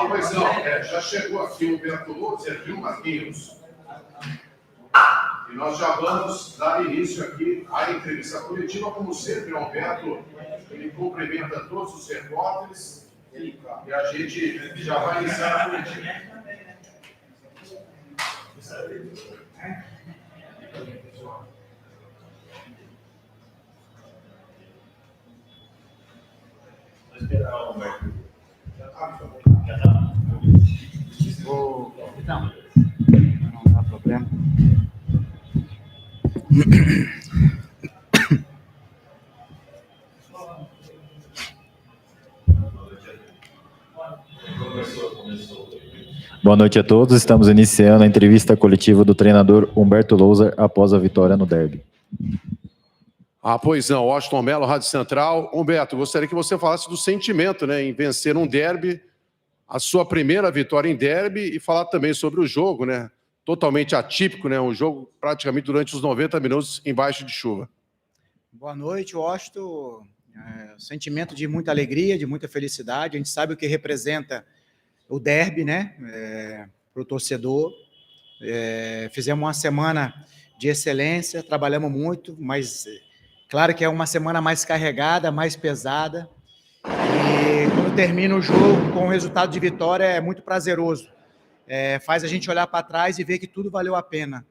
Pois não, já chegou aqui o Humberto Louser, viu, Marquinhos? E nós já vamos dar início aqui à entrevista coletiva, como sempre, o Humberto, ele cumprimenta todos os repórteres e a gente já vai iniciar a coletiva. Não dá problema. Boa noite a todos. Estamos iniciando a entrevista coletiva do treinador Humberto Louser após a vitória no derby. Pois não, Washington Mello, Rádio Central. Humberto, gostaria que você falasse do sentimento, né, em vencer um derby, a sua primeira vitória em derby, e falar também sobre o jogo, né, totalmente atípico, né, um jogo praticamente durante os 90 minutos embaixo de chuva. Boa noite, Washington. Sentimento de muita alegria, de muita felicidade. A gente sabe o que representa o derby, né, para o torcedor. Fizemos uma semana de excelência, trabalhamos muito, mas claro que é uma semana mais carregada, mais pesada. E quando termina o jogo com o resultado de vitória, é muito prazeroso. Faz a gente olhar para trás e ver que tudo valeu a pena.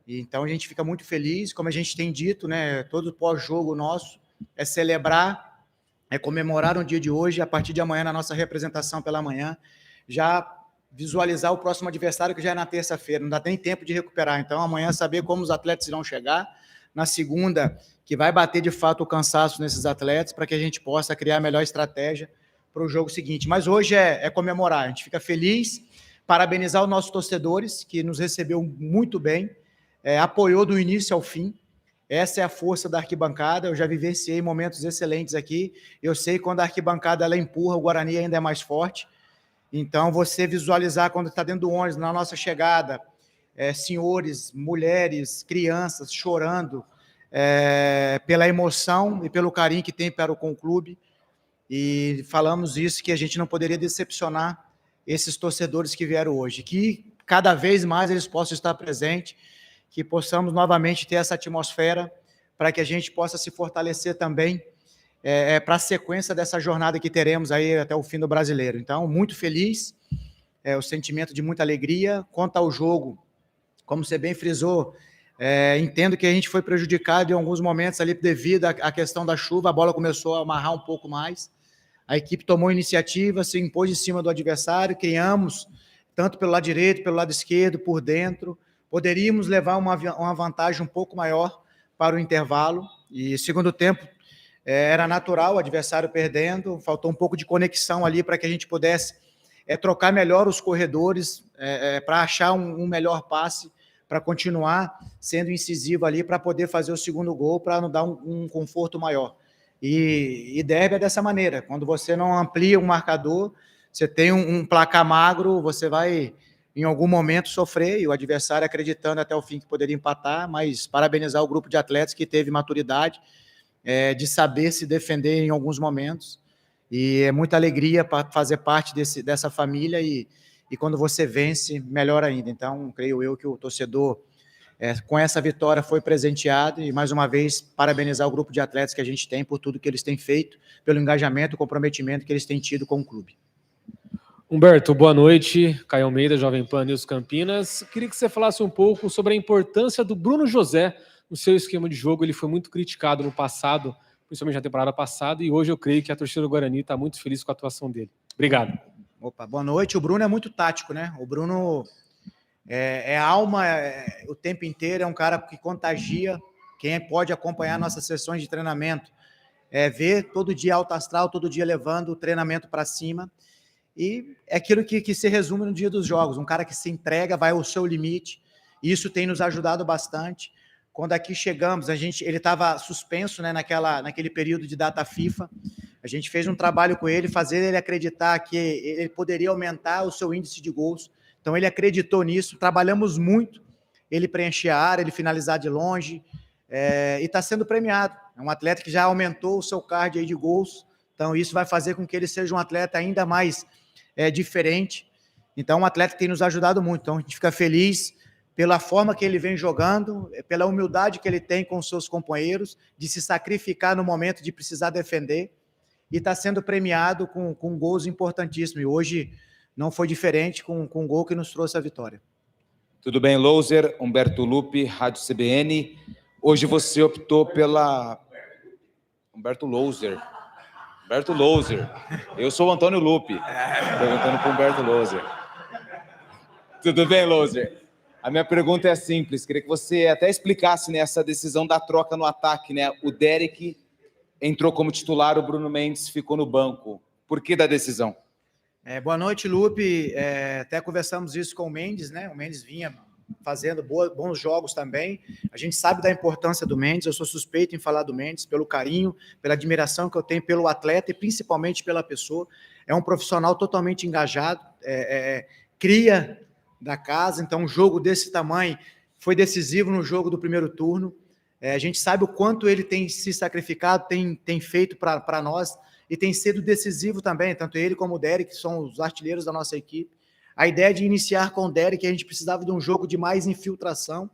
E então a gente fica muito feliz, como a gente tem dito, né? Todo pós-jogo nosso é celebrar, é comemorar o dia de hoje, a partir de amanhã, na nossa representação pela manhã, já visualizar o próximo adversário, que já é na terça-feira, não dá nem tempo de recuperar. Então, amanhã, saber como os atletas irão chegar. Na segunda, que vai bater de fato o cansaço nesses atletas, para que a gente possa criar a melhor estratégia para o jogo seguinte. Mas hoje é comemorar, a gente fica feliz, parabenizar os nossos torcedores, que nos recebeu muito bem, apoiou do início ao fim. Essa é a força da arquibancada. Eu já vivenciei momentos excelentes aqui. Eu sei que quando a arquibancada ela empurra, o Guarani ainda é mais forte. Então, você visualizar quando está dentro do ônibus, na nossa chegada, senhores, mulheres, crianças chorando pela emoção e pelo carinho que tem com o clube. E falamos isso, que a gente não poderia decepcionar esses torcedores que vieram hoje. Que cada vez mais eles possam estar presentes, que possamos novamente ter essa atmosfera para que a gente possa se fortalecer também para a sequência dessa jornada que teremos aí até o fim do Brasileiro. Então, muito feliz, o sentimento de muita alegria. Quanto ao jogo, como você bem frisou, entendo que a gente foi prejudicado em alguns momentos ali devido à questão da chuva, a bola começou a amarrar um pouco mais, a equipe tomou iniciativa, se impôs em cima do adversário, criamos, tanto pelo lado direito, pelo lado esquerdo, por dentro, poderíamos levar uma vantagem um pouco maior para o intervalo, e segundo tempo, era natural o adversário perdendo, faltou um pouco de conexão ali para que a gente pudesse trocar melhor os corredores, para achar um melhor passe, para continuar sendo incisivo ali, para poder fazer o segundo gol, para nos dar um conforto maior. E derby é dessa maneira, quando você não amplia o marcador, você tem um placar magro, você vai em algum momento sofrer, e o adversário acreditando até o fim que poderia empatar, mas parabenizar o grupo de atletas que teve maturidade, de saber se defender em alguns momentos, e é muita alegria para fazer parte dessa família, e quando você vence, melhor ainda. Então, creio eu que o torcedor, com essa vitória, foi presenteado, e mais uma vez, parabenizar o grupo de atletas que a gente tem por tudo que eles têm feito, pelo engajamento, comprometimento que eles têm tido com o clube. Humberto, boa noite. Caio Almeida, Jovem Pan News Campinas. Queria que você falasse um pouco sobre a importância do Bruno José no seu esquema de jogo. Ele foi muito criticado no passado, principalmente na temporada passada, e hoje eu creio que a torcida do Guarani está muito feliz com a atuação dele. Obrigado. Opa, boa noite. O Bruno é muito tático, né? O Bruno é alma o tempo inteiro, é um cara que contagia. Quem pode acompanhar nossas sessões de treinamento, ver todo dia alto astral, todo dia levando o treinamento para cima. E é aquilo que se resume no dia dos jogos, um cara que se entrega, vai ao seu limite, e isso tem nos ajudado bastante. Quando aqui chegamos, ele estava suspenso, né, naquele período de data FIFA, a gente fez um trabalho com ele, fazer ele acreditar que ele poderia aumentar o seu índice de gols, então ele acreditou nisso, trabalhamos muito, ele preencher a área, ele finalizar de longe, e está sendo premiado. É um atleta que já aumentou o seu card aí de gols, então isso vai fazer com que ele seja um atleta ainda mais diferente. Então, um atleta que tem nos ajudado muito. Então, a gente fica feliz pela forma que ele vem jogando, pela humildade que ele tem com os seus companheiros, de se sacrificar no momento de precisar defender, e está sendo premiado com gols importantíssimos. E hoje não foi diferente com o gol que nos trouxe a vitória. Tudo bem, Louser? Humberto Lupi, Rádio CBN. Hoje você optou pela... Humberto Louser. Humberto Louser. Eu sou o Antônio Lupi. Perguntando para o Humberto Louser. Tudo bem, Louser? A minha pergunta é simples. Queria que você até explicasse, né, essa decisão da troca no ataque, né? O Derek entrou como titular, o Bruno Mendes ficou no banco. Por que da decisão? Boa noite, Lupe. Até conversamos isso com o Mendes, né? O Mendes vinha fazendo bons jogos também. A gente sabe da importância do Mendes, eu sou suspeito em falar do Mendes, pelo carinho, pela admiração que eu tenho pelo atleta e principalmente pela pessoa. É um profissional totalmente engajado, cria da casa, então um jogo desse tamanho foi decisivo no jogo do primeiro turno. A gente sabe o quanto ele tem se sacrificado, tem feito para nós, e tem sido decisivo também, tanto ele como o Derek, que são os artilheiros da nossa equipe. A ideia de iniciar com o Derek, a gente precisava de um jogo de mais infiltração,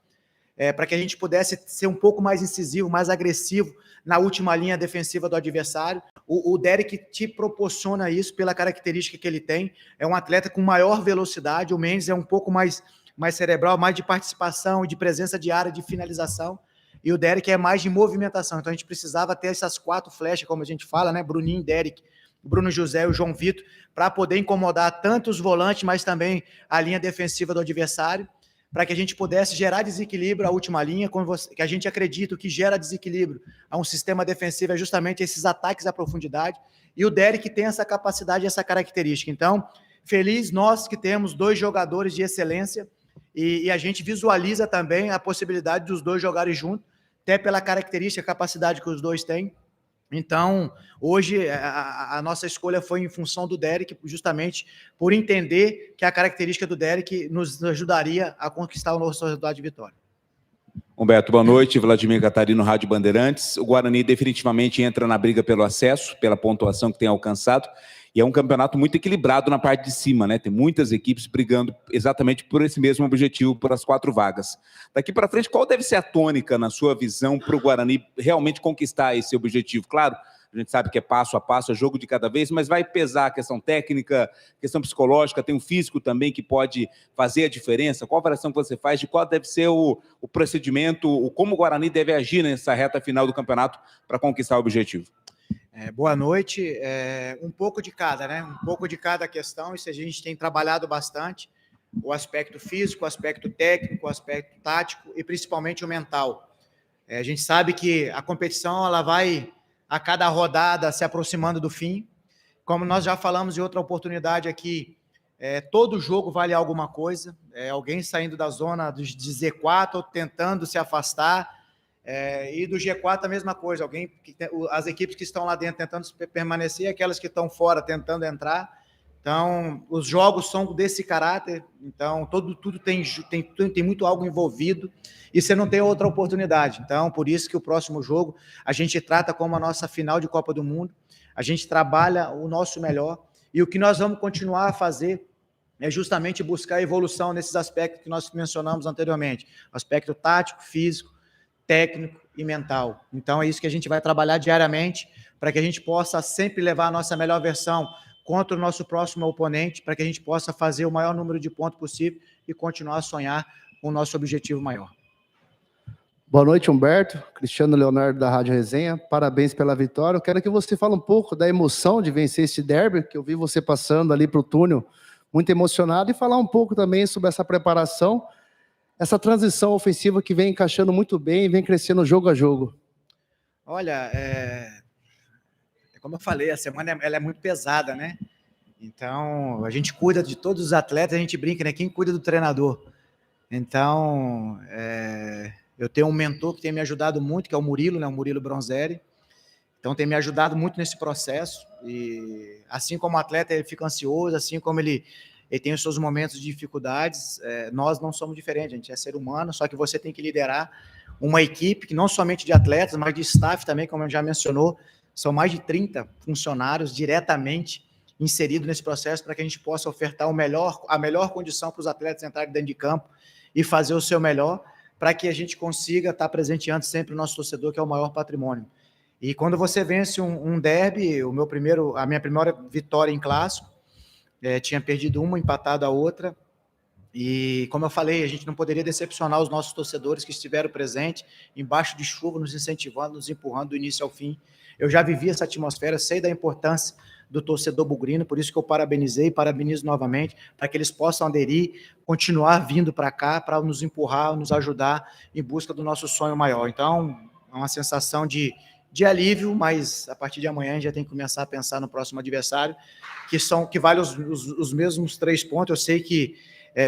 para que a gente pudesse ser um pouco mais incisivo, mais agressivo na última linha defensiva do adversário. O Derek te proporciona isso pela característica que ele tem. É um atleta com maior velocidade, o Mendes é um pouco mais cerebral, mais de participação, de presença de área, de finalização. E o Derek é mais de movimentação. Então a gente precisava ter essas 4 flechas, como a gente fala, né? Bruninho, Derek, Bruno José e o João Vitor, para poder incomodar tanto os volantes, mas também a linha defensiva do adversário, para que a gente pudesse gerar desequilíbrio à última linha, que a gente acredita que gera desequilíbrio a um sistema defensivo é justamente esses ataques à profundidade, e o Derek tem essa capacidade, essa característica. Então, feliz nós que temos 2 jogadores de excelência, e a gente visualiza também a possibilidade dos 2 jogarem juntos, até pela característica, capacidade que os 2 têm. Então, hoje, a nossa escolha foi em função do Derek, justamente por entender que a característica do Derek nos ajudaria a conquistar o nosso resultado de vitória. Humberto, boa noite. Vladimir Catarino, Rádio Bandeirantes. O Guarani definitivamente entra na briga pelo acesso, pela pontuação que tem alcançado, e é um campeonato muito equilibrado na parte de cima, né? Tem muitas equipes brigando exatamente por esse mesmo objetivo, por as 4 vagas. Daqui para frente, qual deve ser a tônica, na sua visão, para o Guarani realmente conquistar esse objetivo? Claro, a gente sabe que é passo a passo, é jogo de cada vez, mas vai pesar a questão técnica, questão psicológica, tem o físico também que pode fazer a diferença. Qual a avaliação que você faz de qual deve ser o procedimento, como o Guarani deve agir nessa reta final do campeonato para conquistar o objetivo? Boa noite. Um pouco de cada, né? Um pouco de cada questão, isso a gente tem trabalhado bastante, o aspecto físico, o aspecto técnico, o aspecto tático e principalmente o mental. A gente sabe que a competição ela vai a cada rodada se aproximando do fim. Como nós já falamos em outra oportunidade aqui, todo jogo vale alguma coisa, alguém saindo da zona de Z4 ou tentando se afastar, e do G4 a mesma coisa, as equipes que estão lá dentro tentando permanecer, aquelas que estão fora tentando entrar. Então, os jogos são desse caráter, então tudo tem muito algo envolvido, e você não tem outra oportunidade. Então, por isso que o próximo jogo a gente trata como a nossa final de Copa do Mundo, a gente trabalha o nosso melhor, e o que nós vamos continuar a fazer é justamente buscar evolução nesses aspectos que nós mencionamos anteriormente, aspecto tático, físico, técnico e mental. Então, é isso que a gente vai trabalhar diariamente, para que a gente possa sempre levar a nossa melhor versão contra o nosso próximo oponente, para que a gente possa fazer o maior número de pontos possível e continuar a sonhar com o nosso objetivo maior. Boa noite, Humberto. Cristiano Leonardo, da Rádio Resenha. Parabéns pela vitória. Eu quero que você fale um pouco da emoção de vencer esse derby, que eu vi você passando ali para o túnel, muito emocionado, e falar um pouco também sobre essa preparação, essa transição ofensiva que vem encaixando muito bem e vem crescendo jogo a jogo. Olha, como eu falei, a semana ela é muito pesada, né? Então, a gente cuida de todos os atletas, a gente brinca, né? Quem cuida do treinador? Então, eu tenho um mentor que tem me ajudado muito, que é o Murilo, né? O Murilo Bronzeri. Então, tem me ajudado muito nesse processo. E assim como o atleta ele fica ansioso, assim como ele ele tem os seus momentos de dificuldades, nós não somos diferentes, a gente é ser humano, só que você tem que liderar uma equipe, que não somente de atletas, mas de staff também, como já mencionou, são mais de 30 funcionários diretamente inseridos nesse processo para que a gente possa ofertar a melhor condição para os atletas entrarem dentro de campo e fazer o seu melhor, para que a gente consiga estar presenteando sempre o nosso torcedor, que é o maior patrimônio. E quando você vence um derby, a minha primeira vitória em clássico, tinha perdido uma, empatado a outra, e como eu falei, a gente não poderia decepcionar os nossos torcedores que estiveram presentes, embaixo de chuva, nos incentivando, nos empurrando do início ao fim. Eu já vivi essa atmosfera, sei da importância do torcedor bugrino, por isso que eu parabenizo novamente, para que eles possam aderir, continuar vindo para cá, para nos empurrar, nos ajudar em busca do nosso sonho maior. Então, é uma sensação de alívio, mas a partir de amanhã a gente já tem que começar a pensar no próximo adversário, que vale os mesmos 3 pontos. Eu sei que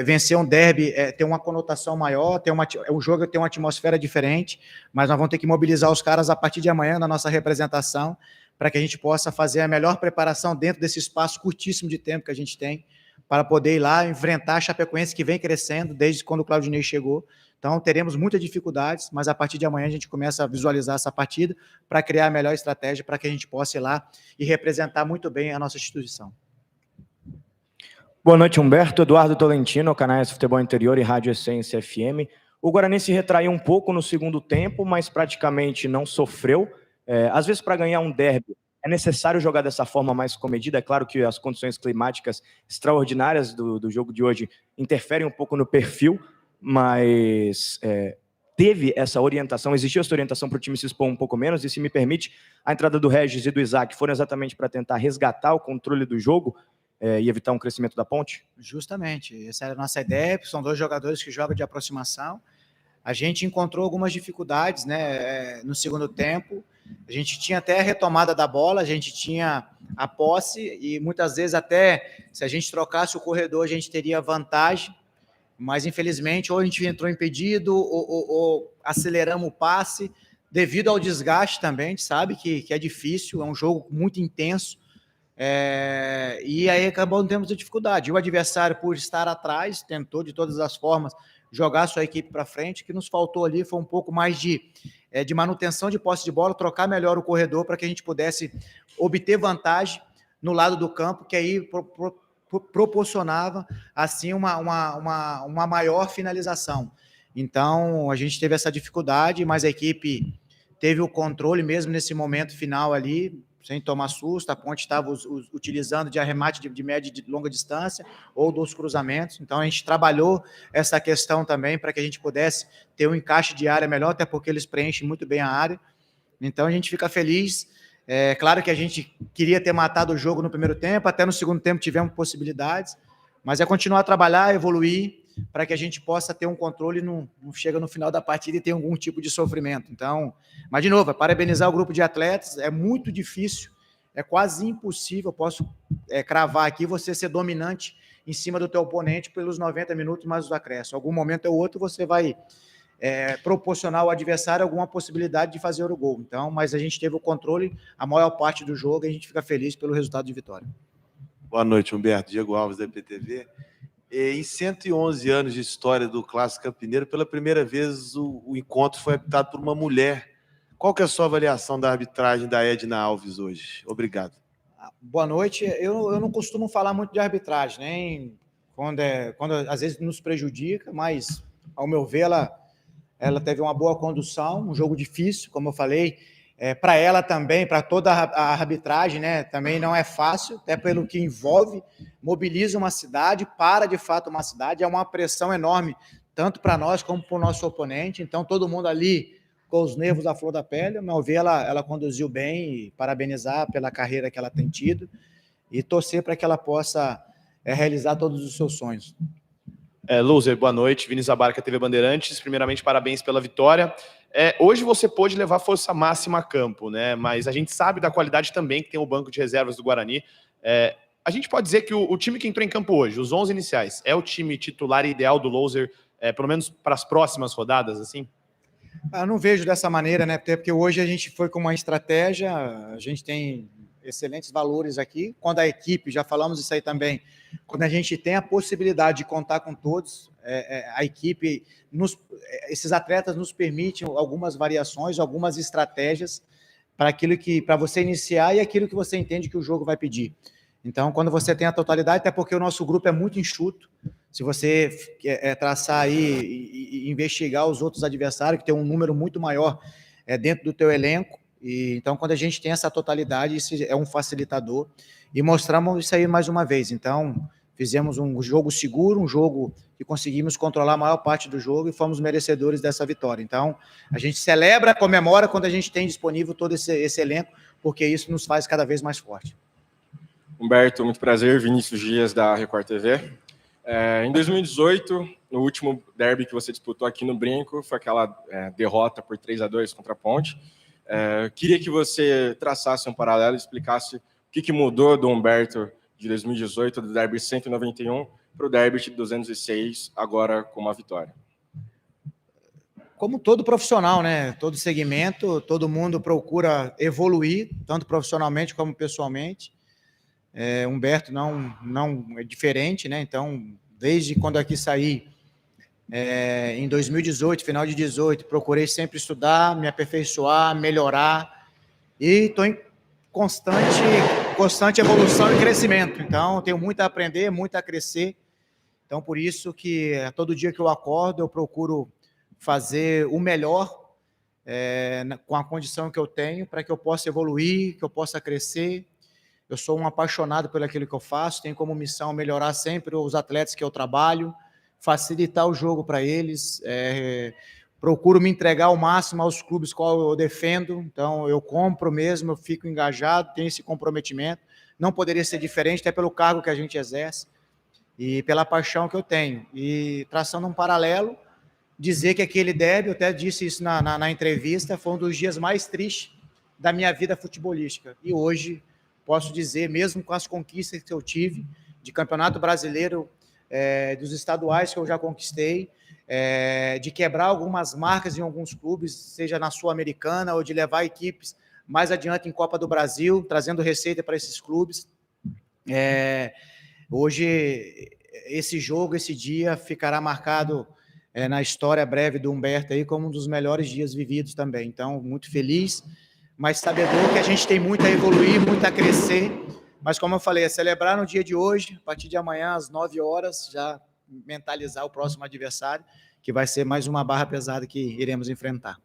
vencer um derby tem uma conotação maior, o jogo tem uma atmosfera diferente, mas nós vamos ter que mobilizar os caras a partir de amanhã na nossa representação, para que a gente possa fazer a melhor preparação dentro desse espaço curtíssimo de tempo que a gente tem, para poder ir lá enfrentar a Chapecoense, que vem crescendo desde quando o Claudinei chegou. Então, teremos muitas dificuldades, mas a partir de amanhã a gente começa a visualizar essa partida para criar a melhor estratégia para que a gente possa ir lá e representar muito bem a nossa instituição. Boa noite, Humberto. Eduardo Tolentino, canais Futebol Interior e Rádio Essência FM. O Guarani se retraiu um pouco no segundo tempo, mas praticamente não sofreu. Às vezes, para ganhar um derby, é necessário jogar dessa forma mais comedida. É claro que as condições climáticas extraordinárias do jogo de hoje interferem um pouco no perfil, mas teve essa orientação, existiu essa orientação para o time se expor um pouco menos, e se me permite, a entrada do Regis e do Isaac foram exatamente para tentar resgatar o controle do jogo e evitar um crescimento da ponte? Justamente, essa era a nossa ideia, são 2 jogadores que jogam de aproximação. A gente encontrou algumas dificuldades, né, no segundo tempo. A gente tinha até a retomada da bola, a gente tinha a posse, e muitas vezes até, se a gente trocasse o corredor, a gente teria vantagem, mas infelizmente ou a gente entrou impedido ou aceleramos o passe, devido ao desgaste também. A gente sabe que é difícil, é um jogo muito intenso, e aí acabou tendo dificuldade. O adversário, por estar atrás, tentou de todas as formas jogar sua equipe para frente. O que nos faltou ali foi um pouco mais de manutenção de posse de bola, trocar melhor o corredor para que a gente pudesse obter vantagem no lado do campo, que aí proporcionava assim uma maior finalização. Então a gente teve essa dificuldade, mas a equipe teve o controle mesmo nesse momento final ali, sem tomar susto. A Ponte estava utilizando de arremate de média e de longa distância ou dos cruzamentos. Então a gente trabalhou essa questão também para que a gente pudesse ter um encaixe de área melhor, até porque eles preenchem muito bem a área. Então a gente fica feliz. Claro que a gente queria ter matado o jogo no primeiro tempo, até no segundo tempo tivemos possibilidades, mas é continuar a trabalhar, evoluir, para que a gente possa ter um controle e não chega no final da partida e tem algum tipo de sofrimento. Então, mas de novo, parabenizar o grupo de atletas. É muito difícil, é quase impossível, posso cravar aqui, você ser dominante em cima do teu oponente pelos 90 minutos mais os acréscimos. Algum momento ou outro você vai proporcionar ao adversário alguma possibilidade de fazer o gol. Então, mas a gente teve o controle a maior parte do jogo e a gente fica feliz pelo resultado de vitória. Boa noite, Humberto. Diego Alves, da EPTV. Em 111 anos de história do Clássico Campineiro, pela primeira vez o encontro foi apitado por uma mulher. Qual que é a sua avaliação da arbitragem da Edna Alves hoje? Obrigado. Boa noite. Eu não costumo falar muito de arbitragem, nem quando às vezes nos prejudica, mas, ao meu ver, ela teve uma boa condução, um jogo difícil, como eu falei. Para ela também, para toda a arbitragem, né, também não é fácil, até pelo que envolve, mobiliza uma cidade, para de fato uma cidade, é uma pressão enorme, tanto para nós como para o nosso oponente. Então todo mundo ali com os nervos à flor da pele. Ao meu ver, ela conduziu bem, e parabenizar pela carreira que ela tem tido e torcer para que ela possa realizar todos os seus sonhos. Loser, boa noite. Vinícius Abarca, TV Bandeirantes. Primeiramente, parabéns pela vitória. Hoje você pôde levar força máxima a campo, né? Mas a gente sabe da qualidade também que tem o banco de reservas do Guarani. A gente pode dizer que o time que entrou em campo hoje, os 11 iniciais, é o time titular ideal do Loser, pelo menos para as próximas rodadas, assim? Eu não vejo dessa maneira, né? Até porque hoje a gente foi com uma estratégia, a gente tem excelentes valores aqui. Quando a equipe, já falamos isso aí também, quando a gente tem a possibilidade de contar com todos, a equipe, esses atletas nos permitem algumas variações, algumas estratégias para você iniciar e aquilo que você entende que o jogo vai pedir. Então, quando você tem a totalidade, até porque o nosso grupo é muito enxuto, se você traçar aí e investigar os outros adversários, que tem um número muito maior dentro do teu elenco, e então, quando a gente tem essa totalidade, isso é um facilitador, e mostramos isso aí mais uma vez. Então, fizemos um jogo seguro, um jogo que conseguimos controlar a maior parte do jogo e fomos merecedores dessa vitória. Então, a gente celebra, comemora quando a gente tem disponível todo esse elenco, porque isso nos faz cada vez mais forte. Humberto, muito prazer, Vinícius Dias, da Record TV. Em 2018, no último derby que você disputou aqui no Brinco, foi aquela derrota por 3-2 contra a Ponte. Queria que você traçasse um paralelo e explicasse o que mudou do Humberto de 2018, do derby 191, para o derby de 206, agora com uma vitória. Como todo profissional, né? Todo segmento, todo mundo procura evoluir, tanto profissionalmente como pessoalmente. Humberto não é diferente, né? Então, desde quando aqui saí, em 2018, final de 18, procurei sempre estudar, me aperfeiçoar, melhorar, e estou em constante evolução e crescimento. Então, tenho muito a aprender, muito a crescer. Então, por isso que todo dia que eu acordo, eu procuro fazer o melhor com a condição que eu tenho, para que eu possa evoluir, que eu possa crescer. Eu sou um apaixonado por aquilo que eu faço, tenho como missão melhorar sempre os atletas que eu trabalho, facilitar o jogo para eles, procuro me entregar ao máximo aos clubes qual eu defendo, então eu compro mesmo, eu fico engajado, tenho esse comprometimento, não poderia ser diferente, até pelo cargo que a gente exerce e pela paixão que eu tenho. E traçando um paralelo, dizer que aquele derby, eu até disse isso na entrevista, foi um dos dias mais tristes da minha vida futebolística, e hoje posso dizer, mesmo com as conquistas que eu tive, de campeonato brasileiro, dos estaduais que eu já conquistei, de quebrar algumas marcas em alguns clubes, seja na Sul-Americana, ou de levar equipes mais adiante em Copa do Brasil, trazendo receita para esses clubes. Hoje, esse jogo, esse dia, ficará marcado na história breve do Humberto aí, como um dos melhores dias vividos também. Então, muito feliz, mas sabedor que a gente tem muito a evoluir, muito a crescer, mas como eu falei, celebrar no dia de hoje, a partir de amanhã, às 9 horas, já mentalizar o próximo adversário, que vai ser mais uma barra pesada que iremos enfrentar.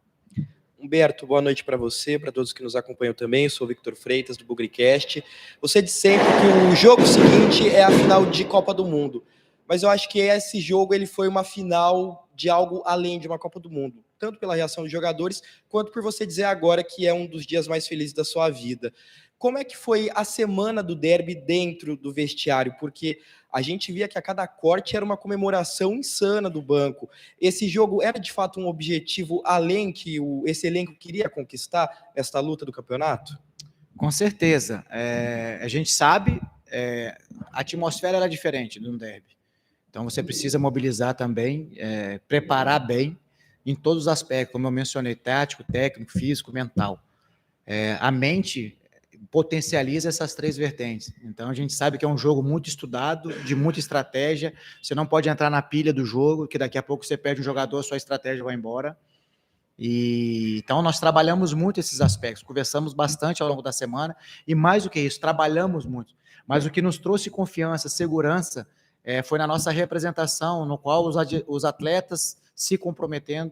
Humberto, boa noite para você, para todos que nos acompanham também. Eu sou o Victor Freitas, do Bugricast. Você disse sempre que o jogo seguinte é a final de Copa do Mundo, mas eu acho que esse jogo ele foi uma final de algo além de uma Copa do Mundo, tanto pela reação dos jogadores, quanto por você dizer agora que é um dos dias mais felizes da sua vida. Como é que foi a semana do derby dentro do vestiário? Porque a gente via que a cada corte era uma comemoração insana do banco. Esse jogo era de fato um objetivo além que esse elenco queria conquistar esta luta do campeonato? Com certeza. A gente sabe, a atmosfera era diferente no derby. Então você precisa mobilizar também, preparar bem em todos os aspectos, como eu mencionei, tático, técnico, físico, mental. A mente potencializa essas três vertentes. Então, a gente sabe que é um jogo muito estudado, de muita estratégia, você não pode entrar na pilha do jogo, que daqui a pouco você perde um jogador, sua estratégia vai embora. Então, nós trabalhamos muito esses aspectos, conversamos bastante ao longo da semana, e mais do que isso, trabalhamos muito. Mas o que nos trouxe confiança, segurança, foi na nossa representação, no qual os atletas se comprometendo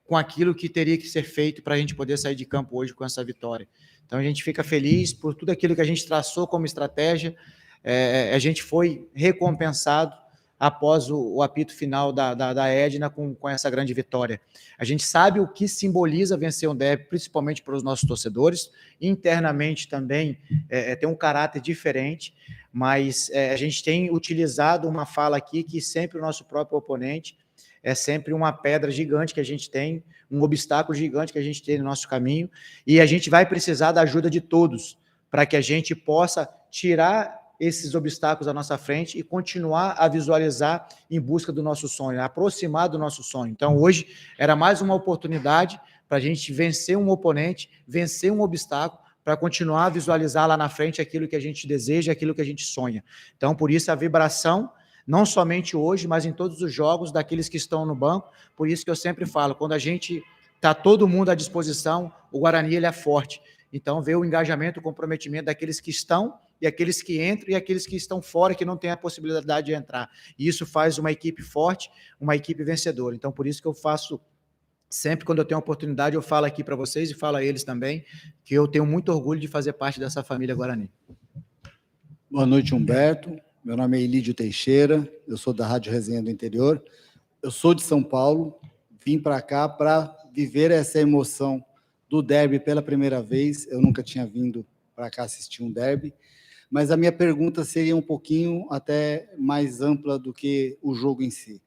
com aquilo que teria que ser feito para a gente poder sair de campo hoje com essa vitória. Então, a gente fica feliz por tudo aquilo que a gente traçou como estratégia, a gente foi recompensado após o apito final da Edna com essa grande vitória. A gente sabe o que simboliza vencer um derby, principalmente para os nossos torcedores, internamente também tem um caráter diferente, mas a gente tem utilizado uma fala aqui que sempre o nosso próprio oponente é sempre uma pedra gigante que a gente tem, um obstáculo gigante que a gente tem no nosso caminho, e a gente vai precisar da ajuda de todos, para que a gente possa tirar esses obstáculos à nossa frente e continuar a visualizar em busca do nosso sonho, aproximar do nosso sonho. Então, hoje, era mais uma oportunidade para a gente vencer um oponente, vencer um obstáculo, para continuar a visualizar lá na frente aquilo que a gente deseja, aquilo que a gente sonha. Então, por isso, a vibração, não somente hoje, mas em todos os jogos daqueles que estão no banco. Por isso que eu sempre falo, quando a gente está todo mundo à disposição, o Guarani ele é forte. Então, vê o engajamento, o comprometimento daqueles que estão e aqueles que entram e aqueles que estão fora, que não têm a possibilidade de entrar. E isso faz uma equipe forte, uma equipe vencedora. Então, por isso que eu faço, sempre quando eu tenho a oportunidade, eu falo aqui para vocês e falo a eles também, que eu tenho muito orgulho de fazer parte dessa família Guarani. Boa noite, Humberto. Meu nome é Elídio Teixeira, eu sou da Rádio Resenha do Interior. Eu sou de São Paulo, vim para cá para viver essa emoção do derby pela primeira vez. Eu nunca tinha vindo para cá assistir um derby, mas a minha pergunta seria um pouquinho até mais ampla do que o jogo em si.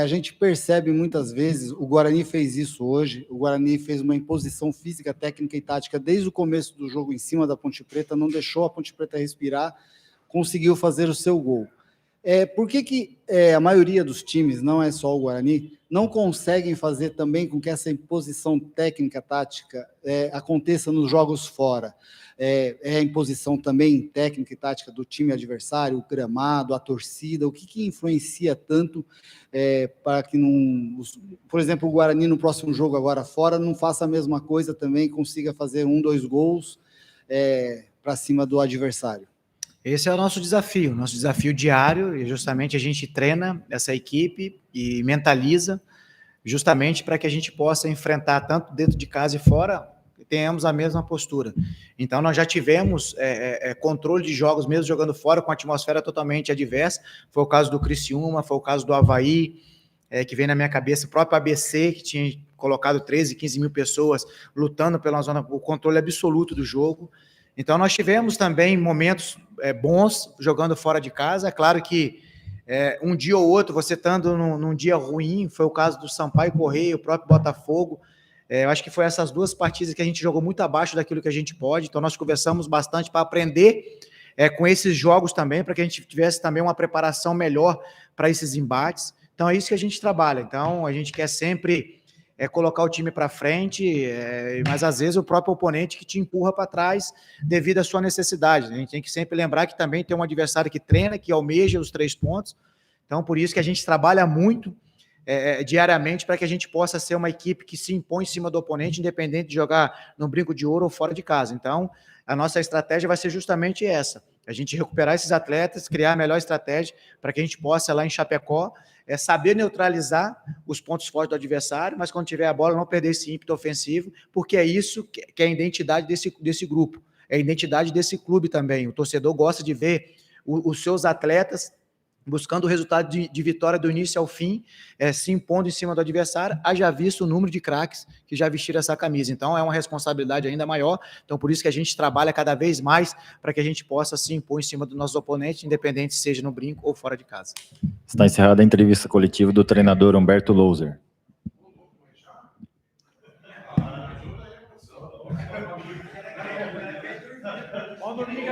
A gente percebe muitas vezes, o Guarani fez isso hoje, o Guarani fez uma imposição física, técnica e tática desde o começo do jogo em cima da Ponte Preta, não deixou a Ponte Preta respirar, conseguiu fazer o seu gol. Por que a maioria dos times, não é só o Guarani, não conseguem fazer também com que essa imposição técnica, tática, aconteça nos jogos fora? A imposição também técnica e tática do time adversário, o gramado, a torcida, o que influencia tanto para que, por exemplo, o Guarani no próximo jogo agora fora não faça a mesma coisa também, consiga fazer 1, 2 gols para cima do adversário? Esse é o nosso desafio diário, e justamente a gente treina essa equipe e mentaliza, justamente para que a gente possa enfrentar tanto dentro de casa e fora, e tenhamos a mesma postura. Então, nós já tivemos controle de jogos, mesmo jogando fora, com a atmosfera totalmente adversa. Foi o caso do Criciúma, foi o caso do Avaí, que vem na minha cabeça, o próprio ABC, que tinha colocado 13, 15 mil pessoas lutando pela zona, o controle absoluto do jogo. Então, nós tivemos também momentos bons jogando fora de casa. É claro que um dia ou outro, você estando num dia ruim, foi o caso do Sampaio Corrêa, o próprio Botafogo. Eu acho que foi essas duas partidas que a gente jogou muito abaixo daquilo que a gente pode. Então, nós conversamos bastante para aprender com esses jogos também, para que a gente tivesse também uma preparação melhor para esses embates. Então, é isso que a gente trabalha. Então, a gente quer sempre colocar o time para frente, mas às vezes o próprio oponente que te empurra para trás devido à sua necessidade. A gente tem que sempre lembrar que também tem um adversário que treina, que almeja os 3 pontos. Então, por isso que a gente trabalha muito diariamente para que a gente possa ser uma equipe que se impõe em cima do oponente, independente de jogar no Brinco de Ouro ou fora de casa. Então, a nossa estratégia vai ser justamente essa: a gente recuperar esses atletas, criar a melhor estratégia para que a gente possa, lá em Chapecó, saber neutralizar os pontos fortes do adversário, mas quando tiver a bola, não perder esse ímpeto ofensivo, porque é isso que é a identidade desse grupo, é a identidade desse clube também. O torcedor gosta de ver os seus atletas buscando o resultado de vitória do início ao fim, se impondo em cima do adversário. Haja visto o número de craques que já vestiram essa camisa. Então, é uma responsabilidade ainda maior. Então, por isso que a gente trabalha cada vez mais para que a gente possa se impor em cima dos nossos oponentes, independente seja no Brinco ou fora de casa. Está encerrada a entrevista coletiva do treinador Humberto Louser.